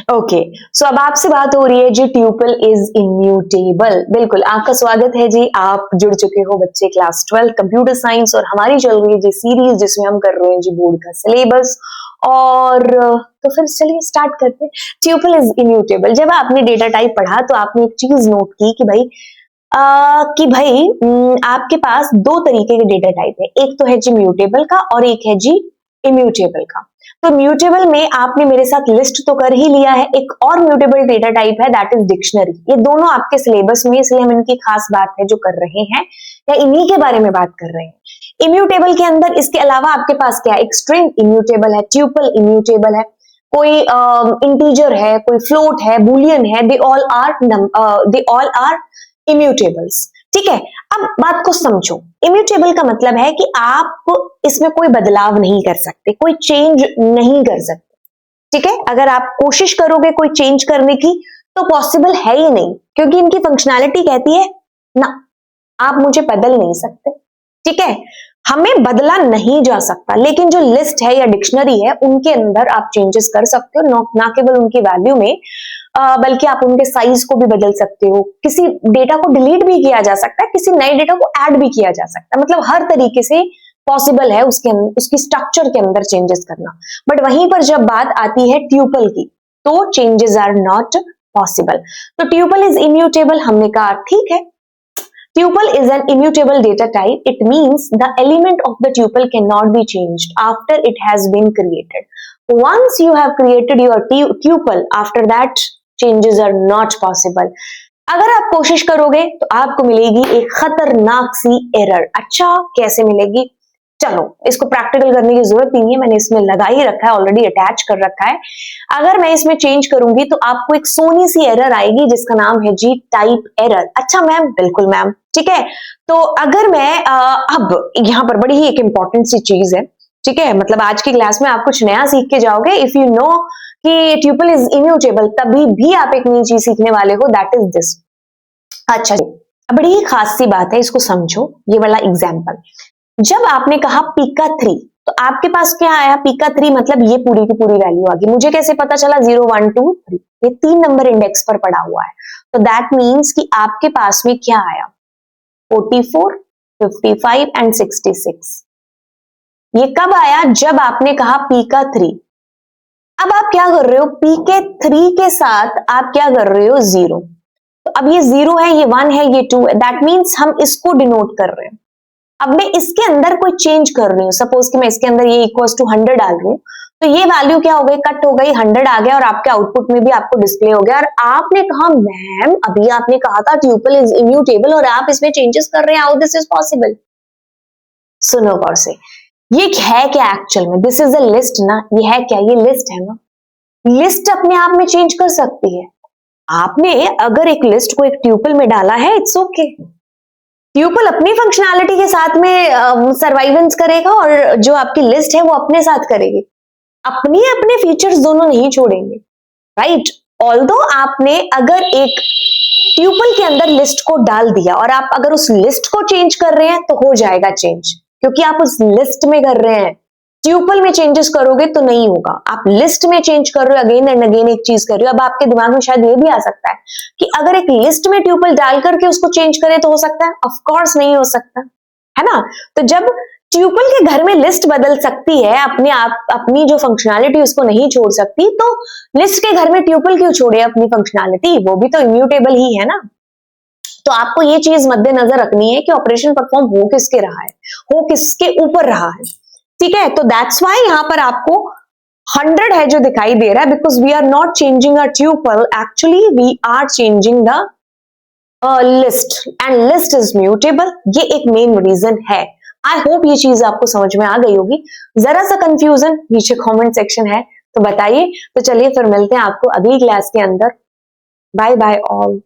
Okay, सो अब आपसे बात हो रही है जी, ट्यूपल इज इम्यूटेबल। बिल्कुल, आपका स्वागत है जी। आप जुड़ चुके हो बच्चे क्लास 12 कंप्यूटर साइंस, और हमारी चल रही है जी सीरीज जिसमें हम कर रहे हैं जी बोर्ड का सिलेबस। और तो फिर चलिए स्टार्ट करते हैं। Tuple is immutable. जब आपने डेटा टाइप पढ़ा तो आपने एक चीज नोट की कि भाई आपके पास दो तरीके के डेटा टाइप है। एक तो है जी म्यूटेबल का और एक है जी इम्यूटेबल का। तो म्यूटेबल में आपने मेरे साथ लिस्ट तो कर ही लिया है, एक और म्यूटेबल डेटा टाइप है दैट इज डिक्शनरी। ये दोनों आपके सिलेबस में, इसलिए हम इनकी खास बात है जो कर रहे हैं या इन्हीं के बारे में बात कर रहे हैं। इम्यूटेबल के अंदर इसके अलावा आपके पास क्या है, एक स्ट्रिंग इम्यूटेबल है, ट्यूपल इम्यूटेबल है, कोई इंटीजर है, कोई फ्लोट है, बुलियन है, दे ऑल आर इम्यूटेबल्स। ठीक है, अब बात को समझो। इम्यूटेबल का मतलब है कि आप इसमें कोई बदलाव नहीं कर सकते, कोई चेंज नहीं कर सकते। ठीक है, अगर आप कोशिश करोगे कोई चेंज करने की तो पॉसिबल है ही नहीं, क्योंकि इनकी फंक्शनैलिटी कहती है ना, आप मुझे बदल नहीं सकते। ठीक है, हमें बदला नहीं जा सकता। लेकिन जो लिस्ट है या डिक्शनरी है उनके अंदर आप चेंजेस कर सकते हो, ना केवल उनकी वैल्यू में, बल्कि आप उनके साइज को भी बदल सकते हो। किसी डेटा को डिलीट भी किया जा सकता है, किसी नए डेटा को ऐड भी किया जा सकता है। मतलब हर तरीके से पॉसिबल है उसकी स्ट्रक्चर के अंदर चेंजेस करना। बट वहीं पर जब बात आती है ट्यूपल की तो चेंजेस आर नॉट पॉसिबल। तो ट्यूपल इज इम्यूटेबल, हमने कहा ठीक है। Tuple is an immutable data type. It means the element of the tuple cannot be changed after it has been created. Once you have created your tuple, after that changes are not possible. अगर आप कोशिश करोगे तो आपको मिलेगी एक खतरनाक सी error. अच्छा, कैसे मिलेगी? चलो, इसको प्रैक्टिकल करने की जरूरत नहीं है, मैंने इसमें लगा ही रखा है, ऑलरेडी अटैच कर रखा है। अगर मैं इसमें चेंज करूंगी तो आपको एक सोनी सी एरर आएगी जिसका नाम है जी टाइप एरर। अच्छा मैम, बिल्कुल मैम, ठीक है। तो अगर मैं अब यहाँ पर बड़ी ही एक इंपॉर्टेंट सी चीज है, ठीक है, मतलब आज की क्लास में आप कुछ नया सीख के जाओगे। इफ यू नो कि ट्यूपल इज इम्यूटेबल, तभी भी आप एक नई चीज सीखने वाले हो, दैट इज दिस। अच्छा जी, बड़ी ही खास सी बात है, इसको समझो। ये वाला एग्जाम्पल, जब आपने कहा पीका 3 तो आपके पास क्या आया? पीका 3 मतलब ये पूरी की पूरी वैल्यू आ गई। मुझे कैसे पता चला? 0 1 2 3, ये 3 नंबर इंडेक्स पर पड़ा हुआ है। तो दैट मीन्स कि आपके पास में क्या आया? 44, 55 एंड 66। ये कब आया? जब आपने कहा पीका 3। अब आप क्या कर रहे हो? पीके 3 के साथ आप क्या कर रहे हो? 0। तो अब ये 0 है, ये 1 है, ये 2 है, दैट मीन्स हम इसको डिनोट कर रहे हैं। अब मैं इसके अंदर कोई चेंज कर रही हूँ, सपोज कि मैं इसके अंदर ये इक्वल्स टू 100 डाल रही हूँ, तो ये वैल्यू क्या हो गई? कट हो गई, 100 आ गया और आपके आउटपुट में भी आपको डिस्प्ले हो गया। और आपने कहा मैम, अभी आपने कहा था ट्यूपल इज इम्यूटेबल और आप इसमें चेंजेस कर रहे हैं, हाउ दिस इज पॉसिबल? सुनो गौर से, ये है क्या एक्चुअल में? दिस इज अ लिस्ट ना, ये है क्या? ये लिस्ट है ना। लिस्ट अपने आप में चेंज कर सकती है। आपने अगर एक लिस्ट को एक ट्यूपल में डाला है, इट्स ओके। ट्यूपल अपनी फंक्शनैलिटी के साथ में सर्वाइवेंस करेगा और जो आपकी लिस्ट है वो अपने साथ करेगी। अपने अपने फीचर्स दोनों नहीं छोड़ेंगे, राइट? ऑल्दो आपने अगर एक ट्यूपल के अंदर लिस्ट को डाल दिया और आप अगर उस लिस्ट को चेंज कर रहे हैं तो हो जाएगा चेंज, क्योंकि आप उस लिस्ट में कर रहे हैं। ट्यूपल में चेंजेस करोगे तो नहीं होगा। आप लिस्ट में चेंज कर रहे हो, अगेन एंड अगेन एक चीज कर रहे हो। अब आपके दिमाग में शायद ये भी आ सकता है कि अगर एक लिस्ट में ट्यूपल डाल करके उसको चेंज करें तो हो सकता है? ऑफ कोर्स नहीं हो सकता, है ना। तो जब ट्यूपल के घर में लिस्ट बदल सकती है, अपने आप अपनी जो फंक्शनैलिटी उसको नहीं छोड़ सकती, तो लिस्ट के घर में ट्यूपल क्यों छोड़े अपनी फंक्शनैलिटी? वो भी तो इम्यूटेबल ही है ना। तो आपको ये चीज मद्देनजर रखनी है कि ऑपरेशन परफॉर्म हो किसके रहा है, हो किसके ऊपर रहा है। ठीक है, तो दैट्स वाई यहां पर आपको 100 है जो दिखाई दे रहा है, because we are not changing a tuple, actually we are changing the list and list is mutable. ये एक मेन रीजन है। आई होप ये चीज आपको समझ में आ गई होगी। जरा सा कंफ्यूजन नीचे कमेंट सेक्शन है तो बताइए। तो चलिए फिर मिलते हैं आपको अगली क्लास के अंदर। Bye bye all.